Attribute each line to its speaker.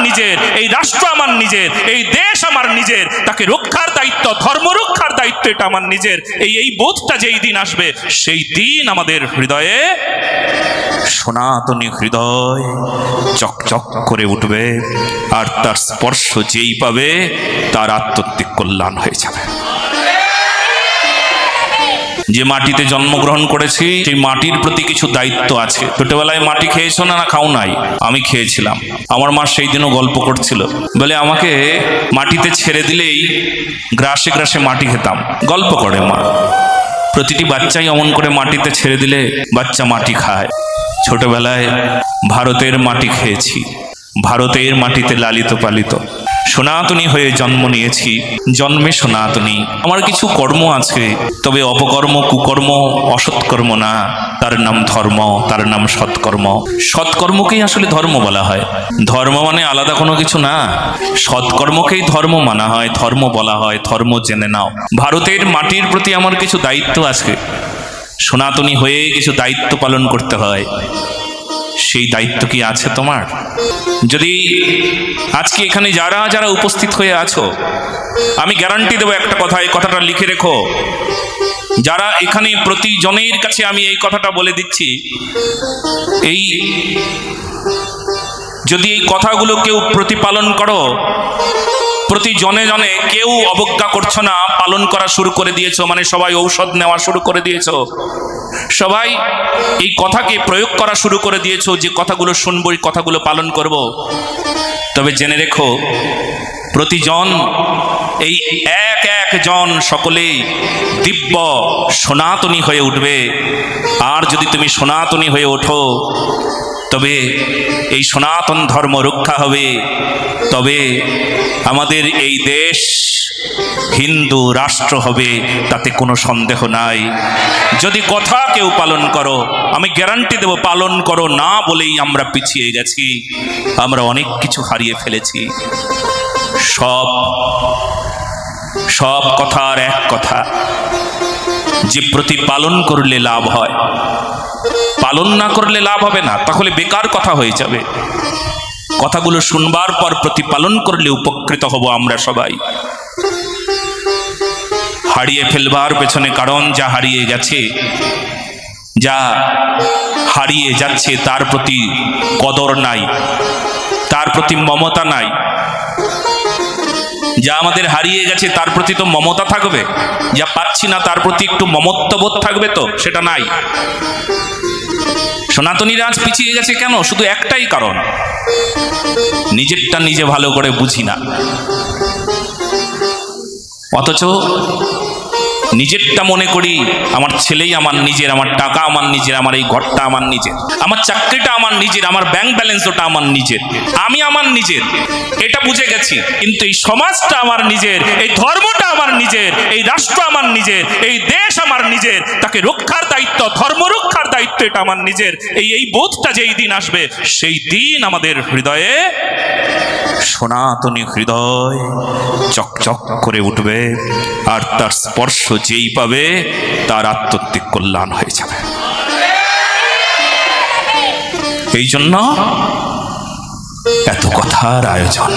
Speaker 1: নিজের, এই রাষ্ট্র আমার নিজের, এই দেশ আমার নিজের, তাকে রক্ষার দায়িত্ব, ধর্ম রক্ষার দায়িত্ব এটা আমার নিজের, এই বোধটা যেই দিন আসবে সেই দিন আমাদের হৃদয়ে সনাতনী হৃদয় চকচক করে উঠবে, আর তার স্পর্শ যেই পাবে তার আত্মত্বিক কল্যাণ হয়ে যাবে। যে মাটিতে জন্মগ্রহণ করেছি সেই মাটির প্রতি কিছু দায়িত্ব আছে। ছোটবেলায় মাটি খেয়েছো না? খাও নাই? আমি খেয়েছিলাম। আমার মা সেই দিনও গল্প করছিল, বলে আমাকে মাটিতে ছেড়ে দিলেই গ্রাসে গ্রাসে মাটি খেতাম। গল্প করে মা, প্রতিটি বাচ্চাই অমন করে মাটিতে ছেড়ে দিলে বাচ্চা মাটি খায়। ছোটবেলায় ভারতের মাটি খেয়েছি, ভারতের মাটিতে লালিত পালিত, সনাতনী হয়ে জন্ম নিয়েছি, জন্মে সনাতনী। আমার কিছু কর্ম আছে, তবে অপকর্ম, কুকর্ম, অসৎকর্ম না। তার নাম ধর্ম, তার নাম সৎকর্ম। সৎকর্মকেই আসলে ধর্ম বলা হয়। ধর্ম মানে আলাদা কোনো কিছু না, সৎকর্মকেই ধর্ম মানা হয়, ধর্ম বলা হয়। ধর্ম জেনে নাও। ভারতের মাটির প্রতি আমার কিছু দায়িত্ব আছে, সনাতনী হয়ে কিছু দায়িত্ব পালন করতে হয়। সেই দায়িত্ব কি আছে তোমার? যদি আজকে এখানে যারা যারা উপস্থিত হয়ে আছো, আমি গ্যারান্টি দেবো একটা কথা, এই কথাটা লিখে রেখো। যারা এখানে প্রতিজনের কাছে আমি এই কথাটা বলে দিচ্ছি, এই যদি এই কথাগুলো কেউ প্রতিপালন করো, প্রতি জনে জনে কেউ অবজ্ঞা করছো না, পালন করা শুরু করে দিয়েছো, মানে সবাই ঔষধ নেওয়া শুরু করে দিয়েছো, সবাই এই কথাকে প্রয়োগ করা শুরু করে দিয়েছো, যে কথাগুলো শুনবো এই কথাগুলো পালন করব। তবে জেনে রেখো, প্রতিজন এই এক একজন সকলেই দিব্য সনাতনী হয়ে উঠবে। আর যদি তুমি সনাতনী হয়ে ওঠো, তবে এই সনাতন ধর্ম রক্ষা হবে, তবে আমাদের এই দেশ হিন্দু রাষ্ট্র হবে, তাতে কোনো সন্দেহ নাই। যদি কথা কেউ পালন করো, আমি গ্যারান্টি দেব, পালন করো না বলেই আমরা পিছিয়ে গেছি, আমরা অনেক কিছু হারিয়ে ফেলেছি। সব কথার এক কথা, যে প্রতিপালন করলে লাভ হয়, পালন না করলে লাভ হবে না, তাহলে বেকার কথা হয়ে যাবে। কথাগুলো শুনবার পর প্রতিপালন করলে উপকৃত হব আমরা সবাই। হারিয়ে ফেলবার পেছনে কারণ, যা হারিয়ে গেছে, যা হারিয়ে যাচ্ছে তার প্রতি কদর নাই, তার প্রতি মমতা নাই। যা আমাদের হারিয়ে গেছে তার প্রতি তো মমতা থাকবে, যা পাচ্ছি না তার প্রতি একটু মমত্ববোধ থাকবে, তো সেটা নাই। সনাতনীরা আজ পিছিয়ে গেছে কেন? শুধু একটাই কারণ, নিজেরটা নিজে ভালো করে বুঝি না। অথচ নিজেরটা মনে করি আমার ছেলেই আমার নিজের, আমার টাকা আমার নিজের, আমার এই ঘরটা আমার নিজের, আমার চাকরিটা আমার নিজের, আমার ব্যাংক ব্যালেন্স ওটা আমার নিজের, আমি আমার নিজের, এটা বুঝে গেছি। কিন্তু এই সমাজটা আমার নিজের, এই ধর্মটা আমার নিজের, এই রাষ্ট্র আমার নিজের, এই দেশ আমার নিজের, তাকে রক্ষার দায়িত্ব, ধর্ম রক্ষার দায়িত্ব এটা আমার নিজের। এই বোধটা যেই দিন আসবে সেই দিন আমাদের হৃদয়ে সনাতনী হৃদয় চকচক করে উঠবে, আর তার স্পর্শ যেই পাবে তার আত্মত্বিক কল্যাণ হয়ে যাবে। এই জন্য এত কথার আয়োজন।